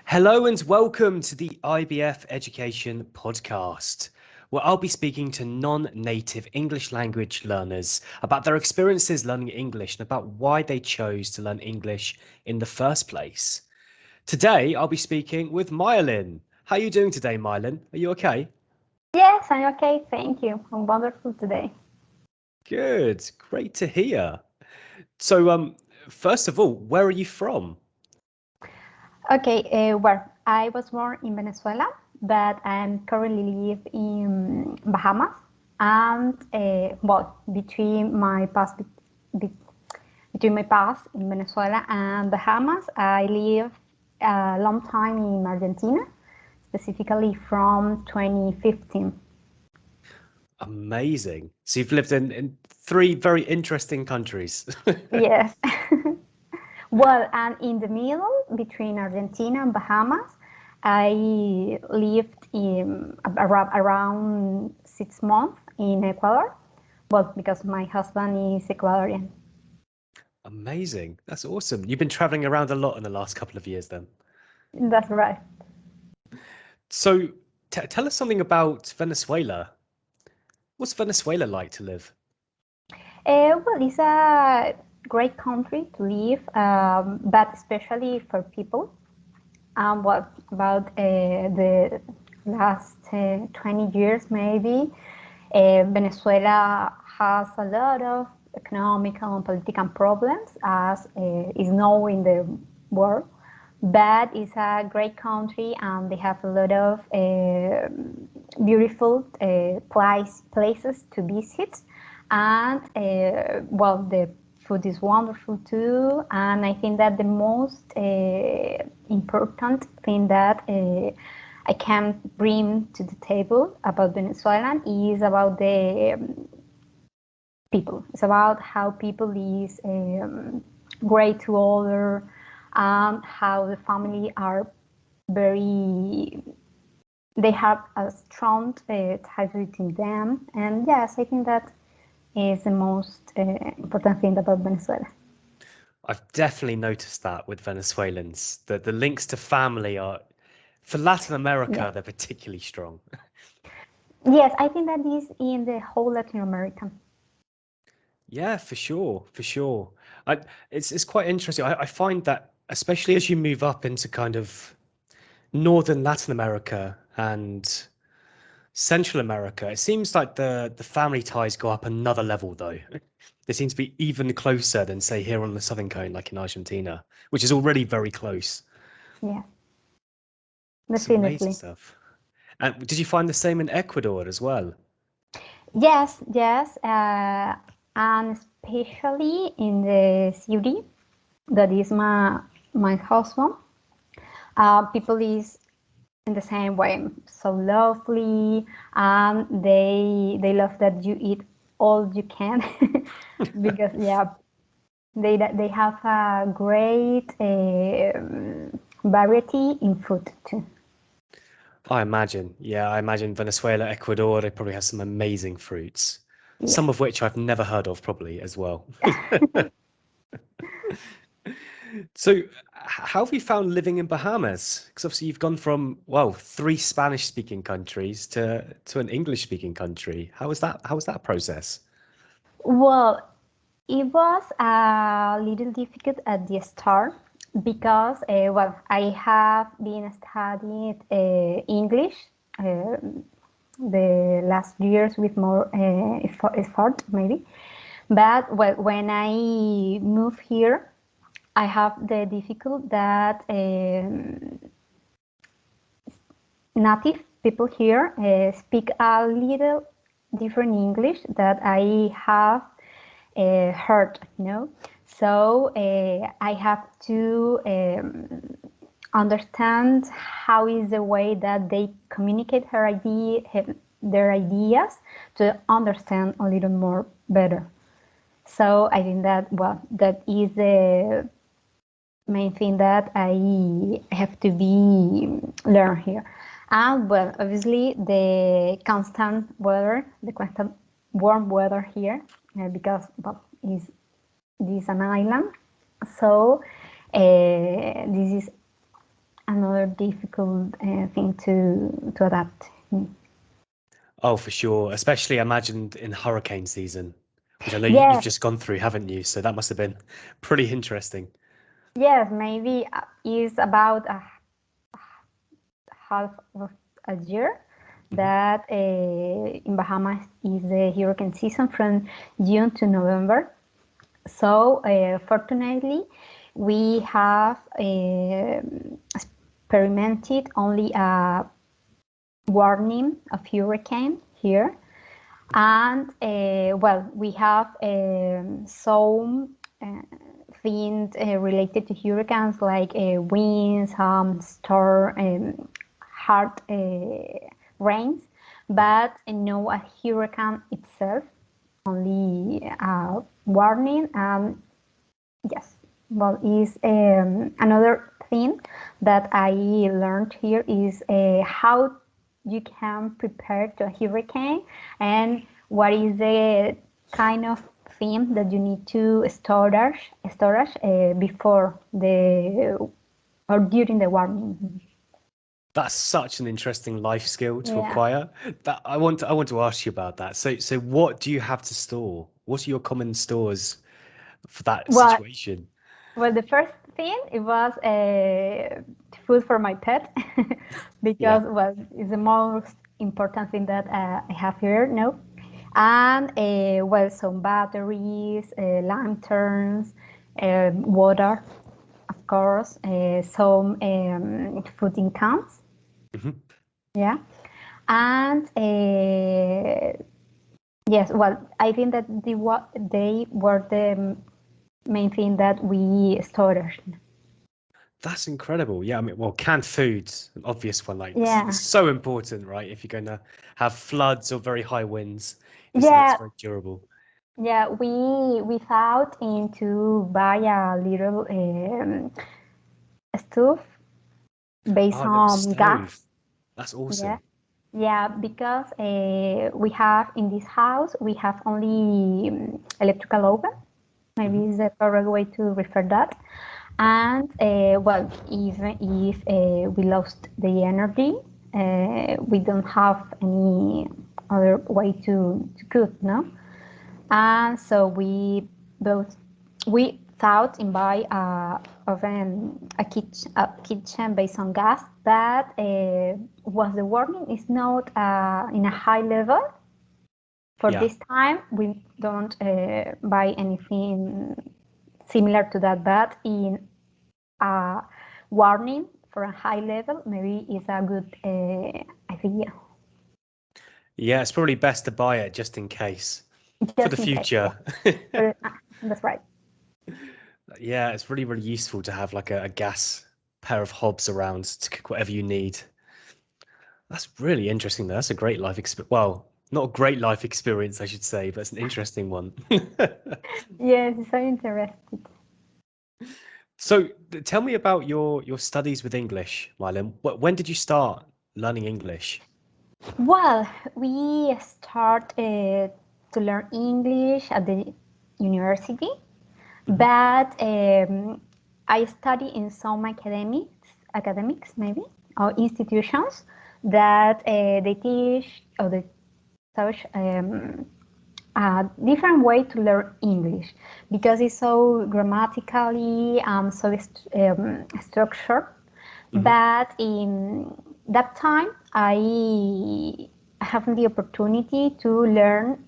Hello and welcome to the IBF Education Podcast, where I'll be speaking to non-native English language learners about their experiences learning English and about why they chose to learn English in the first place. Today, I'll be speaking with Mayerlin. How are you doing today, Mayerlin? Are you okay? Yes, I'm okay. Thank you. I'm wonderful today. Good. Great to hear. So, first of all, where are you from? Okay, well, I was born in Venezuela, but I'm currently live in Bahamas. And between my past, between my past in Venezuela and Bahamas, I lived a long time in Argentina, specifically from 2015. Amazing. So you've lived in three very interesting countries. Yes. Well, and in the middle between Argentina and Bahamas, I lived in around 6 months in Ecuador. Well, because my husband is Ecuadorian. Amazing. That's awesome. You've been traveling around a lot in the last couple of years then. That's right. So tell us something about Venezuela. What's Venezuela like to live? Well, it's a great country to live, but especially for people. What about the last 20 years, maybe? Venezuela has a lot of economical and political problems, as is known in the world. But it's a great country, and they have a lot of beautiful places to visit. And the food is wonderful too. And I think that the most important thing that I can bring to the table about Venezuelan is about the people. It's about how people is great to other, and how the family are they have a strong ties within them. And yes, I think that is the most important thing about Venezuela. I've definitely noticed that with Venezuelans, that the links to family are, for Latin America, they're particularly strong. Yes, I think that is in the whole Latin America. Yeah, for sure, for sure. It's quite interesting. I find that especially as you move up into kind of northern Latin America and Central America, it seems like the family ties go up another level though. They seem to be even closer than say here on the Southern Cone, like in Argentina, which is already very close. Yeah, It's amazing definitely. stuff. And did you find the same in Ecuador as well? Yes, and especially in the city that is my husband. People is in the same way, so lovely, and they love that you eat all you can because they have a great variety in food too. I imagine. Yeah, I imagine Venezuela, Ecuador, they probably have some amazing fruits. Yes. Some of which I've never heard of probably as well. So how have you found living in Bahamas? Because obviously you've gone from, well, three Spanish speaking countries to an English speaking country. How was that process? Well, it was a little difficult at the start because, I have been studying English the last years with more effort, maybe. But when I moved here, I have the difficult that native people here speak a little different English that I have heard, So I have to understand how is the way that they communicate their ideas to understand a little more better. So I think that that is the main thing that I have to be learn here. And obviously the constant warm weather here, because is this an island, so this is another another difficult thing to adapt. Oh, for sure. Especially imagined in hurricane season, which I know you've Yes, just gone through, haven't you? So that must have been pretty interesting. yes, maybe is about a half of a year Hmm. that in Bahamas is the hurricane season from June to November. So fortunately, we have experimented only a warning of hurricane here, and well, we have some things related to hurricanes like winds, storm, hard rains, but no a hurricane itself, only a warning. Yes, well, is another thing that I learned here is how you can prepare to a hurricane and what is the kind of thing that you need to storage before the or during the warning. That's such an interesting life skill to Yeah. acquire. That I want to ask you about that. So what do you have to store? What are your common stores for that Well, situation? well, the first thing it was food for my pet Yeah. because well, it's the most important thing that I have here. No, and well, some batteries, lanterns, water, of course, some food in cans. Hmm. Yeah, and yes, well, I think that they were the main thing that we stored. That's incredible. Yeah, I mean, well, canned foods, an obvious one, like it's Yeah, so important, right? If you're going to have floods or very high winds, need something that's yeah, very durable. yeah. We thought into buy a little stove based Oh, a little on gas. stove. That's Yeah, awesome. yeah, because we have in this house we have only electrical oven. Maybe Hmm. is the correct way to refer that. Yeah. And well, even if we lost the energy, we don't have any other way to cook, no? And so both we thought in buy a kitchen based on gas that was the warning is not in a high level. For Yeah. this time, we don't buy anything similar to that, but in a warning for a high level, maybe is a good idea, Yeah, it's probably best to buy it just in case for the just in case. Yeah, future. that's right. Yeah, it's really, really useful to have like a gas pair of hobs around to cook whatever you need. That's really interesting though. That's a great life experience. Well, not a great life experience, I should say, but it's an interesting one. Yes, it's so interesting. So tell me about your studies with English, Mylon. When did you start learning English? Well, we start to learn English at the university, Hmm. but I study in some academics maybe, or institutions that they teach or they teach a different way to learn English because it's so grammatically so structured. Hmm. But in that time, I have the opportunity to learn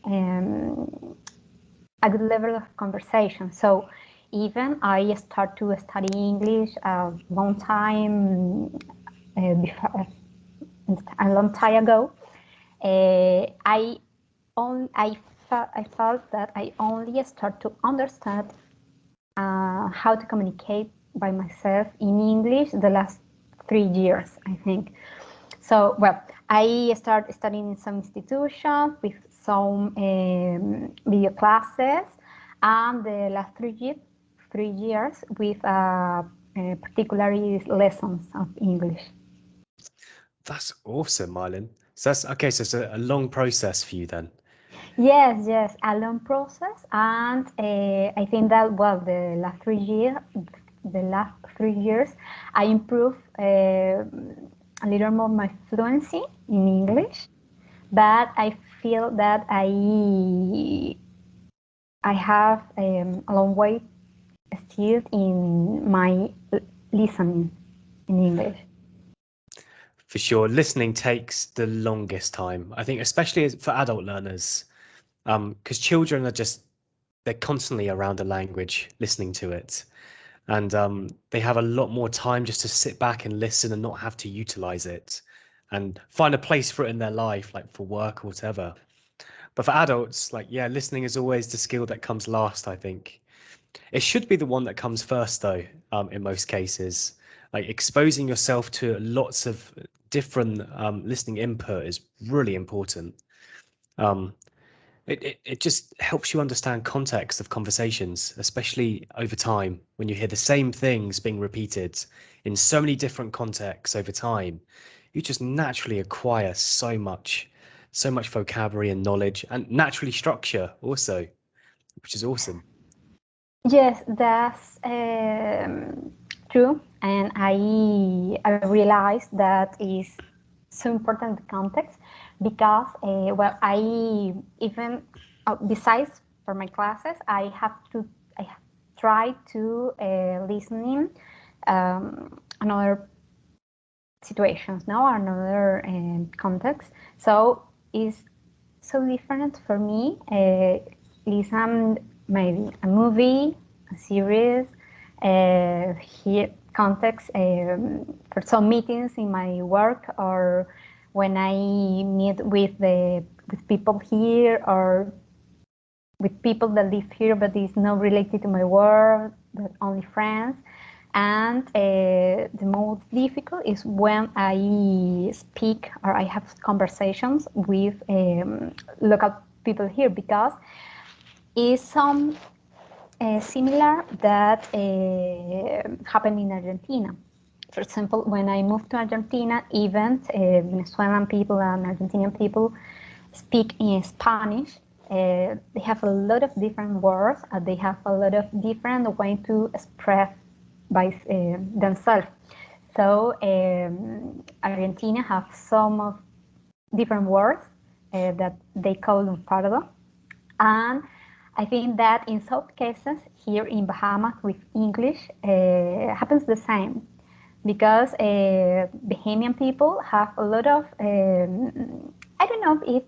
a good level of conversation. So even I start to study English before, a long time ago. I felt that I only start to understand how to communicate by myself in English the last 3 years, I think. So, well, I started studying in some institutions with some video classes, and the last 3 years with particularly lessons of English. That's awesome, Mylon. So that's okay. So it's a long process for you then. Yes, yes, a long process, and I think that well, the last the last 3 years, I improved a little more my fluency in English, but I feel that I have a long way still in my listening in English. For sure, listening takes the longest time. I think, especially for adult learners, because children are just they're constantly around a language, listening to it, and they have a lot more time just to sit back and listen and not have to utilize it and find a place for it in their life, like for work or whatever. But for adults, like, yeah, listening is always the skill that comes last, I think. It should be the one that comes first, though, in most cases. Like exposing yourself to lots of different listening input is really important. Um, it just helps you understand context of conversations, especially over time when you hear the same things being repeated in so many different contexts over time. You just naturally acquire so much vocabulary and knowledge, and naturally structure also, which is awesome. Yes, that's true, and I realized that is so important the context because well I even besides for my classes I have tried to listening another situations now another context, so it's so different for me. Listen, maybe a movie, a series, here context for some meetings in my work, or when I meet with people here, or with people that live here but is not related to my work, but only friends. And the most difficult is when I speak or I have conversations with local people here, because it's some similar that happened in Argentina. For example, when I moved to Argentina, even Venezuelan people and Argentinian people speak in Spanish. They have a lot of different words. They have a lot of different ways to express by themselves. So Argentina have some of different words that they call lunfardo, and I think that in some cases here in Bahamas with English happens the same, because Bahamian people have a lot of I don't know if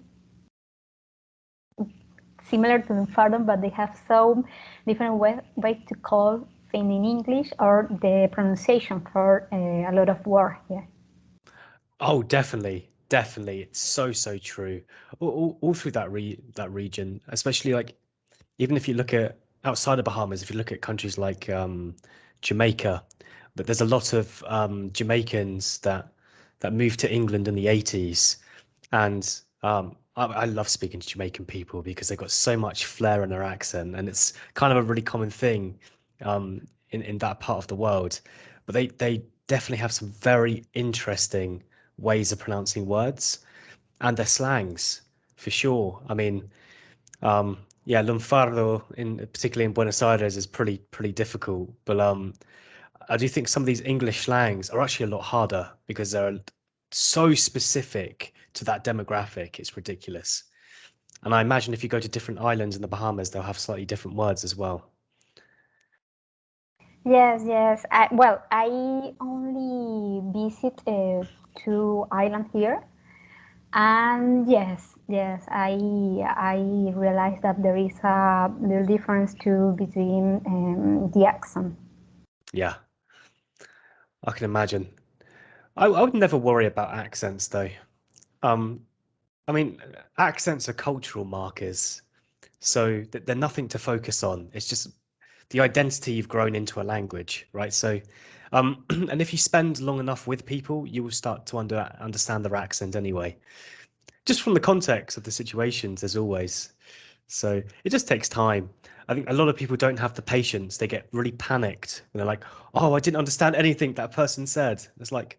similar to Lunfardo, but they have so different ways to call thing in English, or the pronunciation for a lot of words here. Oh, definitely, definitely. It's so true. All through that region, especially like even if you look at outside of Bahamas, if you look at countries like Jamaica, but there's a lot of Jamaicans that moved to England in the 80s, and I love speaking to Jamaican people because they've got so much flair in their accent, and it's kind of a really common thing in that part of the world. But they definitely have some very interesting ways of pronouncing words and their slangs for sure. I mean, yeah, lunfardo in particularly in Buenos Aires is pretty difficult, but I do think some of these English slangs are actually a lot harder because they're so specific to that demographic. It's ridiculous. And I imagine if you go to different islands in the Bahamas, they'll have slightly different words as well. Yes, yes. Well, I only visit two islands here, and yes, yes, I realized that there is a little difference too between the accent. Yeah, I can imagine. I would never worry about accents though. Um, I mean, accents are cultural markers, so they're nothing to focus on. It's just the identity you've grown into a language, right? So, and if you spend long enough with people, you will start to understand their accent anyway, just from the context of the situations, as always. So it just takes time. I think a lot of people don't have the patience. They get really panicked. And they're like, oh, I didn't understand anything that person said. It's like,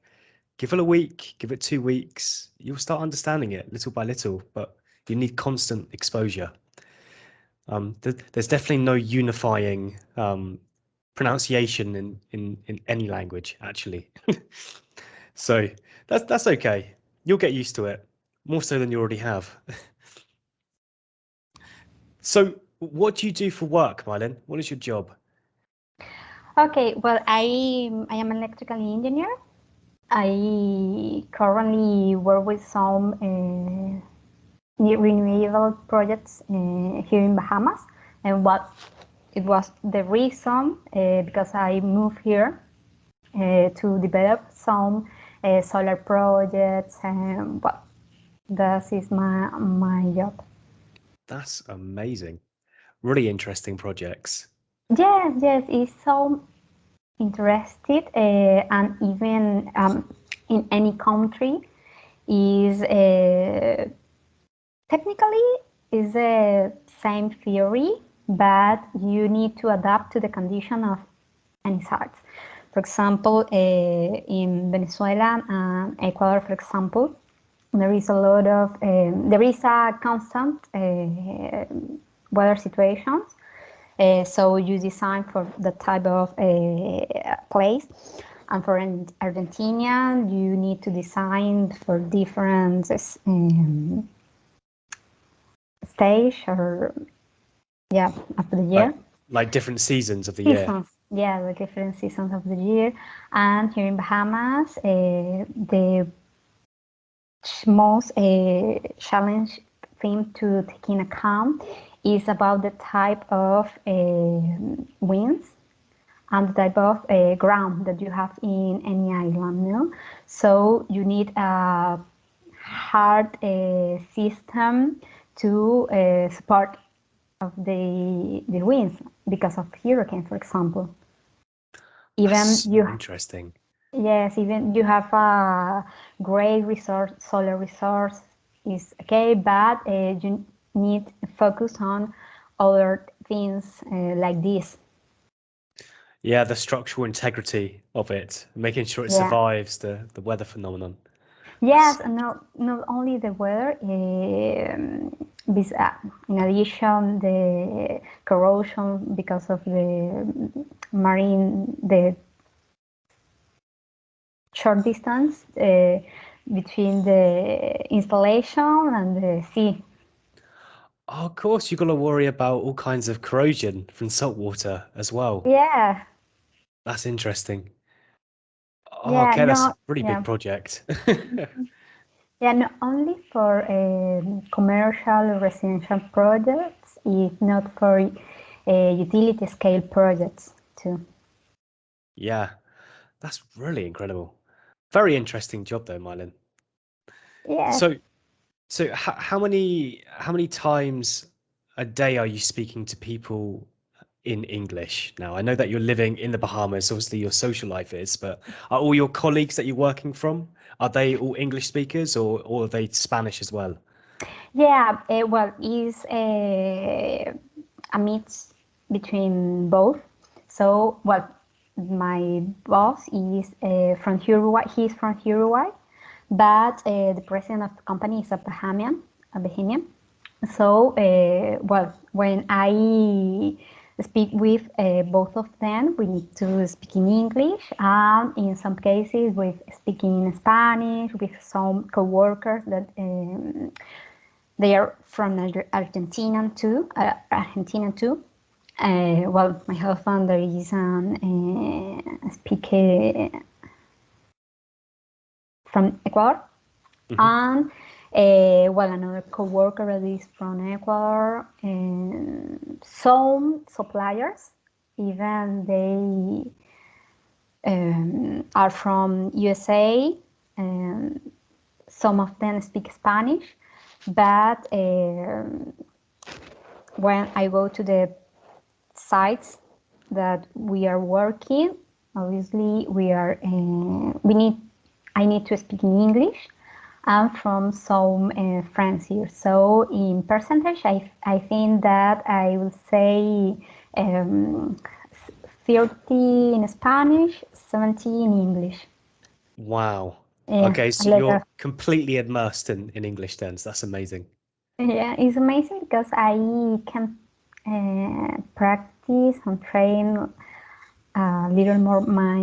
give it a week, give it 2 weeks. You'll start understanding it little by little, but you need constant exposure. There's definitely no unifying pronunciation in any language, actually. So that's okay. You'll get used to it, more so than you already have. So what do you do for work, Mylin? What is your job? Okay, well, I am an electrical engineer. I currently work with some renewable projects here in Bahamas, and what it was the reason because I moved here to develop some solar projects, and well, that is my job. That's amazing. Really interesting projects. Yes, yes, it's so interested, and even in any country is technically is the same theory, but you need to adapt to the condition of any sites. For example, in Venezuela and Ecuador, for example, there is a lot of there is a constant weather situations. So you design for the type of place, and for Argentina, you need to design for different stage or of the year. Like different seasons of the year. Seasons, yeah, the different seasons of the year. And here in Bahamas, the most challenge thing to take in account is about the type of winds and the type of ground that you have in any island. No? So you need a hard system to support of the winds because of hurricane, for example. Even That's so you interesting. Yes, even you have a great resource, solar resource is okay, but you need to focus on other things like this. Yeah, the structural integrity of it, making sure it Yeah. survives the weather phenomenon. Yes, So, and not only the weather, in addition, the corrosion because of the short distance between the installation and the sea. oh, of course, you've got to worry about all kinds of corrosion from salt water as well. Yeah, That's interesting. Oh, yeah, okay, that's a no, really big yeah, project. yeah, not only for commercial residential projects, if not for utility scale projects too. Yeah, that's really incredible. Very interesting job though, Mylin. Yes, So, so how many times a day are you speaking to people in English now? I know that you're living in the Bahamas, obviously your social life is, but are all your colleagues that you're working from, are they all English speakers or are they Spanish as well? yeah, well, is a mix between both. So, well, my boss is from Uruguay. He's from Uruguay, but the president of the company is a Bahamian. So, well, when I speak with both of them, we need to speak in English, and in some cases, with speaking in Spanish with some coworkers that they are from Argentina too. Argentina too. Well, my husband there is an speaker from Ecuador, Hmm. and well, another coworker that is from Ecuador, and some suppliers, even they are from USA, and some of them speak Spanish, but when I go to the sites that we are working, obviously we need I need to speak in English and from some friends here. So in percentage, I think that I will say um, 30 in Spanish, 70 in English. Wow. Yeah, Okay, a so lot you're of completely immersed in English then. So that's amazing. yeah. It's amazing because I can practice and train a little more my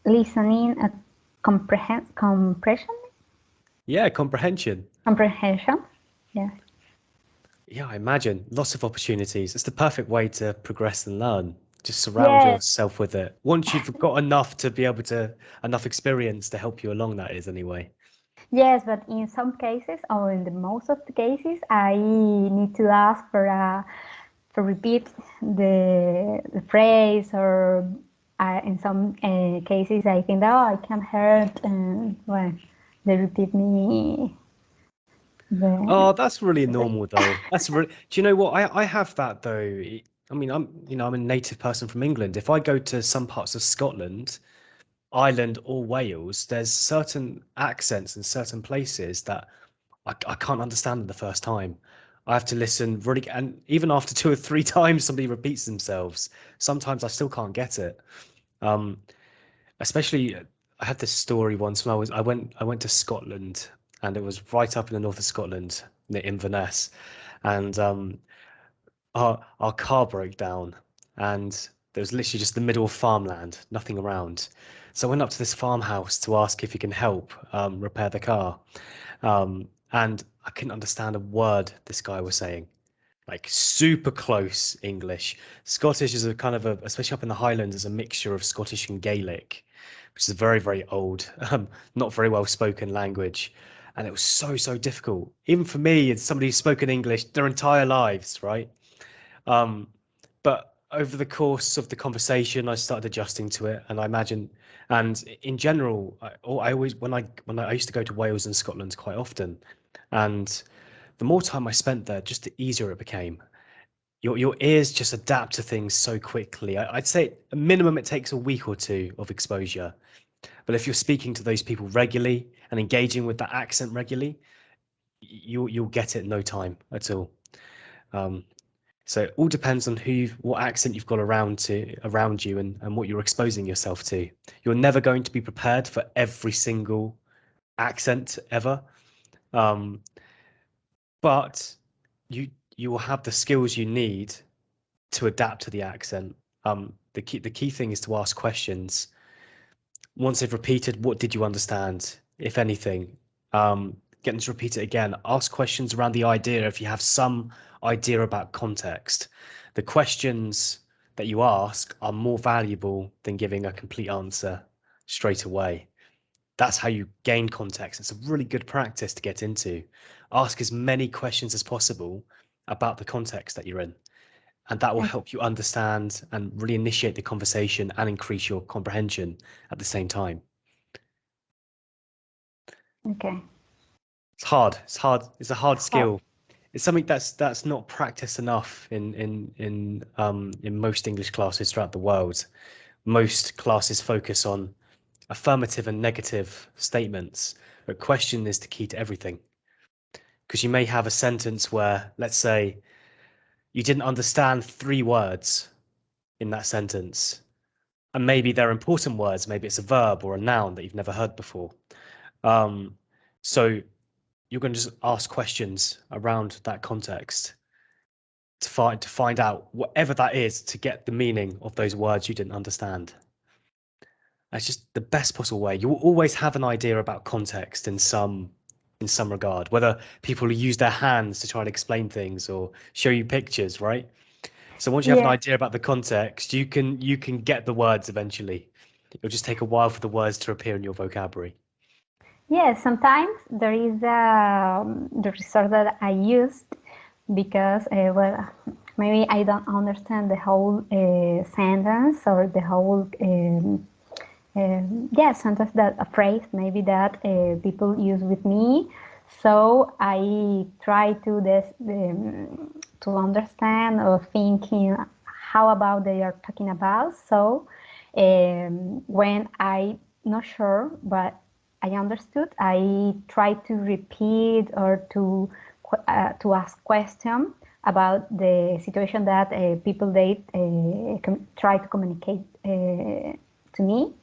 listening Yeah, comprehension. comprehension. Yeah. Yeah, I imagine lots of opportunities. It's the perfect way to progress and learn. Just surround Yes, yourself with it. Once you've got enough to be able to, enough experience to help you along, that is anyway. yes, but in some cases, or in the most of the cases, I need to ask for repeat the phrase, or in some cases, I think, oh, I can hear it, and well, they repeat me the Oh, that's really normal though. That's really, do you know what? I have that though. I mean, I'm a native person from England. If I go to some parts of Scotland, Ireland, or Wales, there's certain accents in certain places that I can't understand the first time. I have to listen really, and even after two or three times somebody repeats themselves, sometimes I still can't get it. Um, Especially, I had this story once when I went to Scotland, and it was right up in the north of Scotland near Inverness, and our car broke down, and there was literally just the middle of farmland, nothing around. So I went up to this farmhouse to ask if he can help repair the car, and I couldn't understand a word this guy was saying. Like super close English. Scottish is a kind of a, especially up in the Highlands, is a mixture of Scottish and Gaelic, which is a very, very old, not very well spoken language. And it was so difficult. Even for me, as somebody who's spoken English their entire lives, right? Um, but over the course of the conversation, I started adjusting to it, and I imagine, and in general, I always when I used to go to Wales and Scotland quite often, and the more time I spent there, just the easier it became. Your ears just adapt to things so quickly. I'd say a minimum it takes a week or two of exposure, but if you're speaking to those people regularly and engaging with that accent regularly, you'll get it in no time at all. Um, so it all depends on what accent you've got around you, and what you're exposing yourself to. You're never going to be prepared for every single accent ever, um, but you you will have the skills you need to adapt to the accent. The key thing is to ask questions. Once they've repeated, what did you understand, if anything? Get them to repeat it again. Ask questions around the idea if you have some idea about context. The questions that you ask are more valuable than giving a complete answer straight away. That's how you gain context. It's a really good practice to get into. Ask as many questions as possible about the context that you're in, and that will help you understand and really initiate the conversation and increase your comprehension at the same time. okay. It's hard. It's hard. It's a hard Hard. skill. It's something that's not practiced enough in most English classes throughout the world. Most classes focus on affirmative and negative statements, but question is the key to everything. Because you may have a sentence where, let's say, you didn't understand three words in that sentence, and maybe they're important words. Maybe it's a verb or a noun that you've never heard before. Um, so you're going to just ask questions around that context to find out whatever that is, to get the meaning of those words you didn't understand. That's just the best possible way. You will always have an idea about context in some regard, whether people use their hands to try and explain things or show you pictures, right? So once you have an Yeah. idea about the context, you can get the words eventually. It'll just take a while for the words to appear in your vocabulary. Yeah, sometimes there is the resource that I used because, well, maybe I don't understand the whole sentence or the whole, yeah, sentence, that a phrase maybe that people use with me. So I try to understand or thinking how about they are talking about. So when I not sure, but I understood, I try to repeat or to ask questions about the situation that people they try to communicate to me,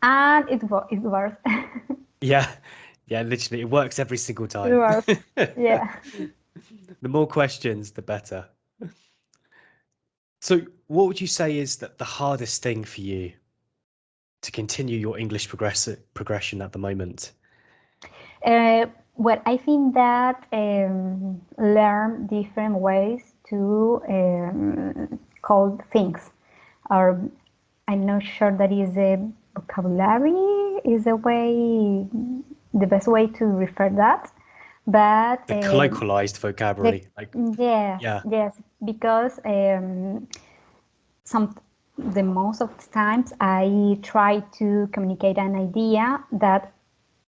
and it works. Yeah, yeah, literally, it works every single It time. works. Yeah. The more questions, the better. So, what would you say is that the hardest thing for you to continue your English progression at the moment? Uh, well, I think that learn different ways to call things, or I'm not sure that is a vocabulary is a way, the best way to refer that, but The colloquialized the, vocabulary, like, yes, yeah, yes, because some the most of the times I try to communicate an idea that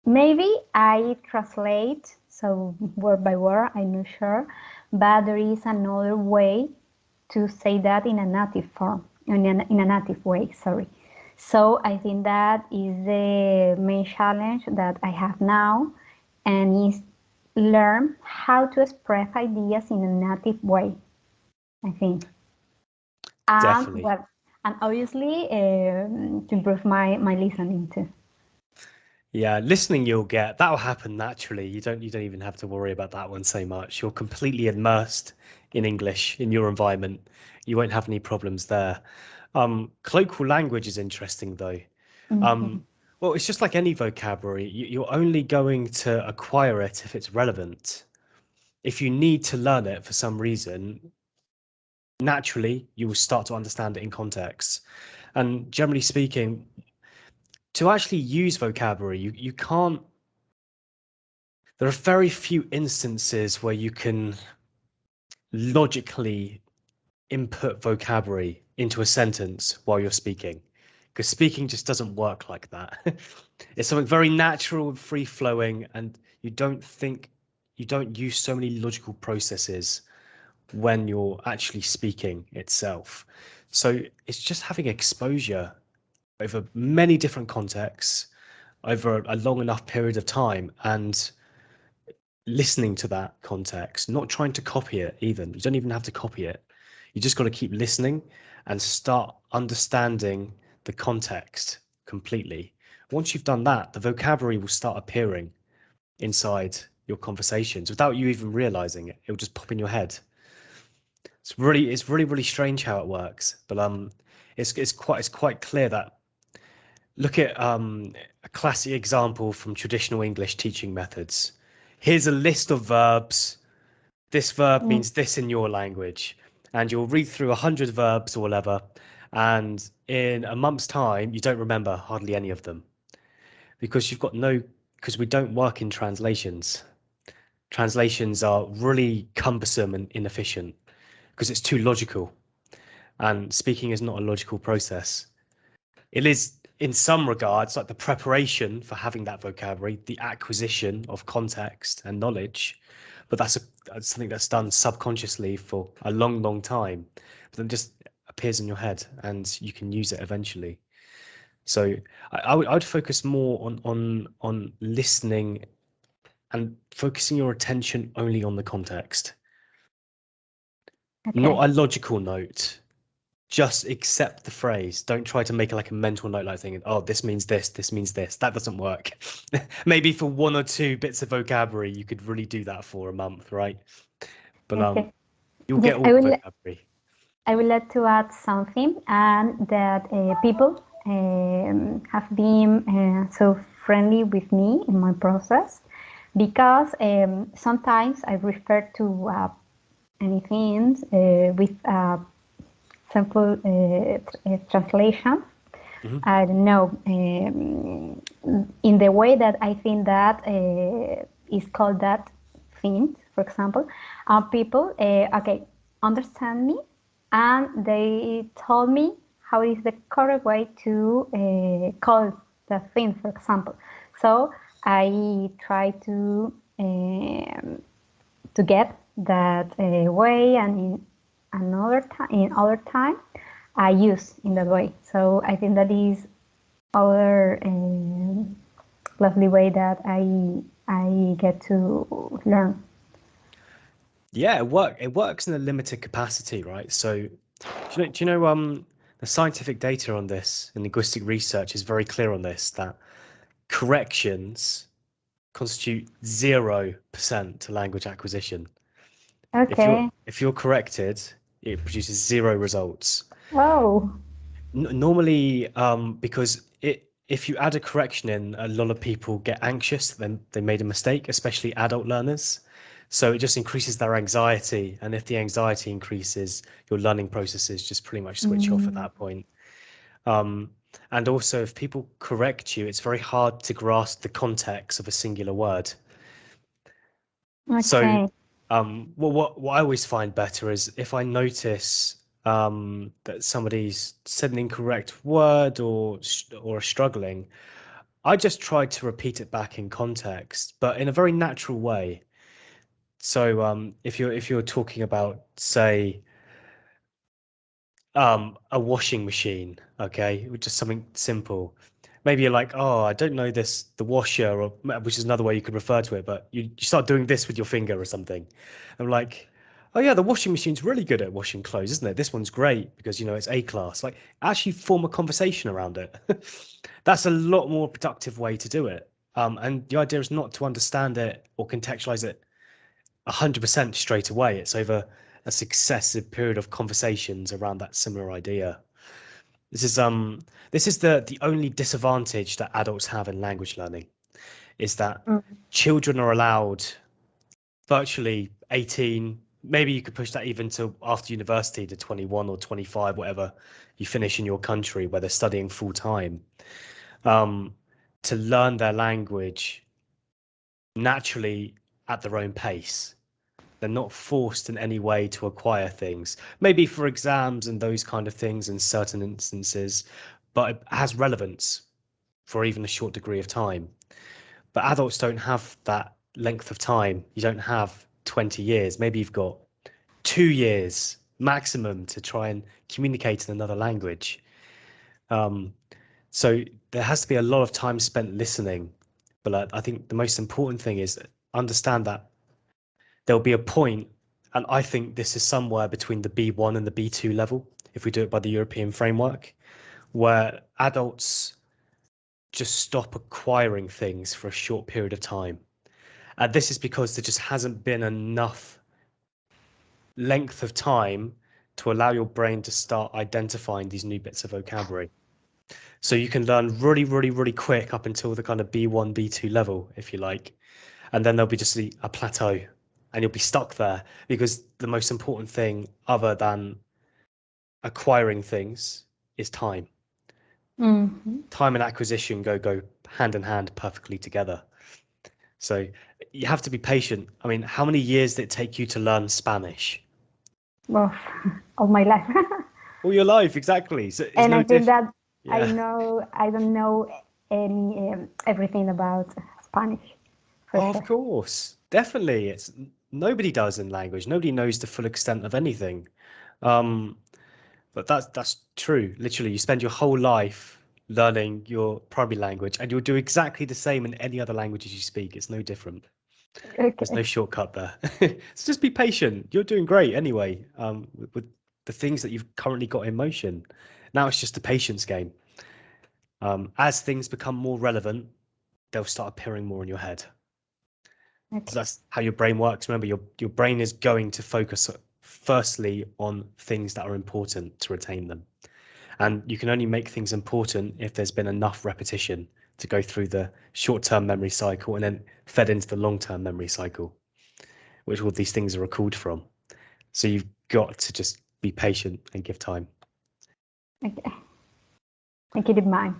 maybe I translate, so word by word, I'm not sure, but there is another way to say that in a native form, in a native way, sorry. So I think that is the main challenge that I have now, and is learn how to express ideas in a native way, I think. And definitely. well, and obviously to improve my listening too. Yeah, listening you'll get. That'll happen naturally. You don't even have to worry about that one so much. You're completely immersed in English in your environment. You won't have any problems there. Colloquial language is interesting though. Mhm. Um, well, it's just like any vocabulary. You're only going to acquire it if it's relevant. If you need to learn it for some reason, naturally you will start to understand it in context. And generally speaking, to actually use vocabulary, you can't. There are very few instances where you can logically input vocabulary into a sentence while you're speaking, because speaking just doesn't work like that. It's something very natural and free flowing, and you don't use so many logical processes when you're actually speaking itself. So it's just having exposure over many different contexts over a long enough period of time and listening to that context, not trying to copy it even. You don't even have to copy it. You just got to keep listening and start understanding the context completely. Once you've done that, the vocabulary will start appearing inside your conversations without you even realizing it. It'll just pop in your head. It's really strange how it works, but it's quite clear that look at a classic example from traditional English teaching methods. Here's a list of verbs. This verb Mm. means this in your language. And you'll read through 100 verbs or whatever. And in a month's time, you don't remember hardly any of them because because we don't work in translations. Translations are really cumbersome and inefficient because it's too logical. And speaking is not a logical process. It is, in some regards, like the preparation for having that vocabulary, the acquisition of context and knowledge. But that's something that's done subconsciously for a long, long time. But then just appears in your head and you can use it eventually. So I would focus more on listening and focusing your attention only on the context, Okay. not a logical note. Just accept the phrase. Don't try to make it like a mental note, like thinking, "Oh, this means this." That doesn't work. Maybe for one or two bits of vocabulary, you could really do that for a month, right? But Okay. you'll Yes, get all the vocabulary. I would like to add something, and that people have been so friendly with me in my process, because sometimes I refer to anything with simple translation. Mhm. I don't know, in the way that I think that is called that thing, for example, people, okay, understand me, and they told me how is the correct way to call the thing, for example. So I try to get that way, and in other time I use in that way. So I think that is other lovely way that I get to learn. Yeah, it works in a limited capacity, right? So the scientific data on this and linguistic research is very clear on this that corrections constitute 0% to language acquisition. Okay. If you're corrected, it produces zero results. Oh, Normally, because if you add a correction in, a lot of people get anxious, then they made a mistake, especially adult learners. So it just increases their anxiety. And if the anxiety increases, your learning processes just pretty much switch off at mm, that point. Um, and also, if people correct you, it's very hard to grasp the context of a singular word. So, okay. what I always find better is if I notice that somebody's said an incorrect word or are struggling, I just try to repeat it back in context, but in a very natural way. So, if you're talking about, say, a washing machine, okay, just something simple. Maybe you're like, oh, I don't know this, the washer, or which is another way you could refer to it, but you start doing this with your finger or something. I'm like, oh yeah, the washing machine's really good at washing clothes, isn't it? This one's great because it's A class. Like, actually form a conversation around it. That's a lot more productive way to do it. And the idea is not to understand it or contextualize it 100% straight away. It's over a successive period of conversations around that similar idea. This is the only disadvantage that adults have in language learning is that Mm, children are allowed virtually 18, maybe you could push that even to after university to 21 or 25, whatever you finish in your country where they're studying full time, um, to learn their language naturally at their own pace. They're not forced in any way to acquire things, maybe for exams and those kind of things in certain instances, but it has relevance for even a short degree of time. But adults don't have that length of time. You don't have 20 years. Maybe you've got 2 years maximum to try and communicate in another language. Um, so there has to be a lot of time spent listening. But I think the most important thing is understand that there'll be a point, and I think this is somewhere between the B1 and the B2 level, if we do it by the European framework, where adults just stop acquiring things for a short period of time. And this is because there just hasn't been enough length of time to allow your brain to start identifying these new bits of vocabulary. So you can learn really, really, really quick up until the kind of B1, B2 level, if you like. And then there'll be just a plateau and you'll be stuck there because the most important thing other than acquiring things is time. mhm. Time and acquisition go hand in hand perfectly together. So you have to be patient. I mean, how many years did it take you to learn Spanish? Well, all my life. All your life, exactly. So it's And no I think that Yeah. I don't know any everything about Spanish for Oh, of sure. course. Definitely. It's nobody does in language. Nobody knows the full extent of anything. Um, but that's true. Literally, you spend your whole life learning your primary language, and you'll do exactly the same in any other languages you speak. It's no different. There's no Okay, shortcut there. So just be patient. You're doing great anyway, with the things that you've currently got in motion. Now it's just a patience game. As things become more relevant, they'll start appearing more in your head. So okay, that's how your brain works. Remember, your brain is going to focus firstly on things that are important to retain them. And you can only make things important if there's been enough repetition to go through the short-term memory cycle and then fed into the long-term memory cycle, which all these things are recalled from. So you've got to just be patient and give time. okay. And keep in mind.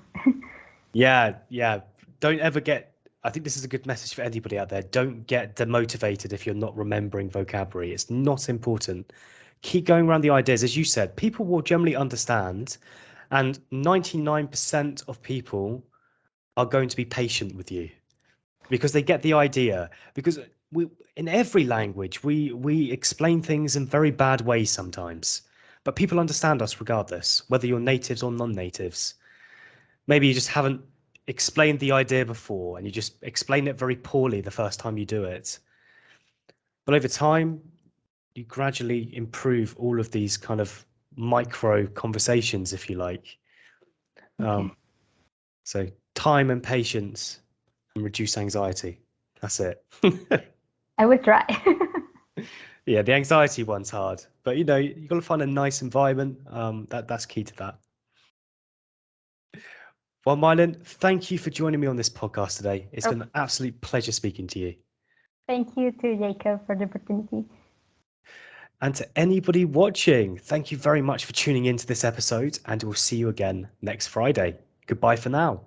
Yeah, yeah. Don't ever get, I think this is a good message for anybody out there. Don't get demotivated if you're not remembering vocabulary. It's not important. Keep going around the ideas. As you said, people will generally understand, and 99% of people are going to be patient with you because they get the idea. Because we, in every language, we explain things in very bad ways sometimes, but people understand us regardless, whether you're natives or non-natives. Maybe you just haven't explained the idea before and you just explain it very poorly the first time you do it. But over time, you gradually improve all of these kind of micro conversations, if you like. Okay, Um, so time and patience and reduce anxiety. That's it. I will try. Yeah, the anxiety one's hard, but you got to find a nice environment. That's key to that. Well, Mylon, thank you for joining me on this podcast today. It's been Oh, an absolute pleasure speaking to you. thank you to Jacob for the opportunity. And to anybody watching, thank you very much for tuning into this episode, and we'll see you again next Friday. Goodbye for now.